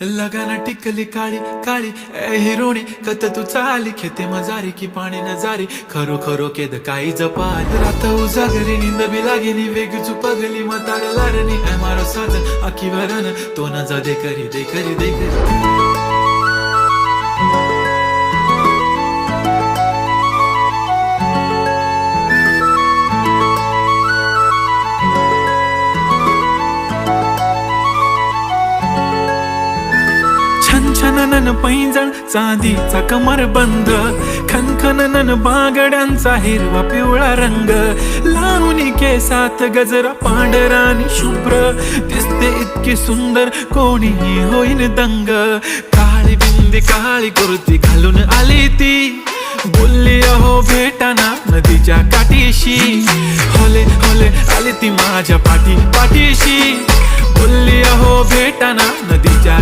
लगाना टिकली काळी काळी ए हिरोणी कत तू चाली खेते मजारी की पाणी नजारी खरो खरो केद काही जपाल रात उजागरी निंद बी लागेनी वेग चुपगली मतार लारणी ए मारो साथ आखी वरन तो न जा दे करी दे करी दे करी छनछनन पैंजण चांदीचा कमर बंद खनखनन बागड्यांचा हिरवा पिवळा रंग लावणी केसात गजरा पांढरा आणि शुभ्र दिसते इतकी सुंदर कोणीही होईन दंग काळी बिंदी काळी कुर्ती घालून आली ती बोलली अहो भेटाना नदीच्या काठीशी होले होले आली ती माझ्या पाठीशी बोलली अहो भेटाना नदीच्या